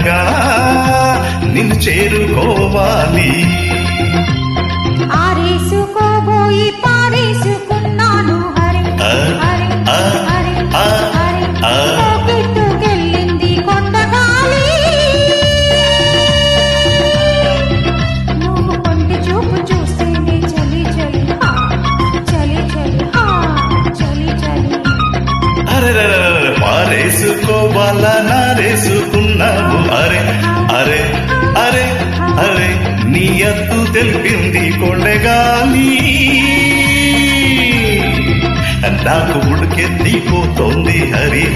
త్వరగా నిన్ను చేరుకోవాలి. ఆరేసుకోబోయి పారేసుకున్నాను హరి హరి హరి హరి పోకెత్తుకెళ్ళింది కొండగాలి. నువ్వు కొంటి చూపు చూస్తేనే చలి చలి చలి చలి చలి చలి. అరె పారేసుకోవాలా నారేసుకున్నావు. అరే అరే అరే అరే నీ అత్తు తెలిపింది కొండగాలి. నాకు ఉడికెత్తిపోతోంది హరి.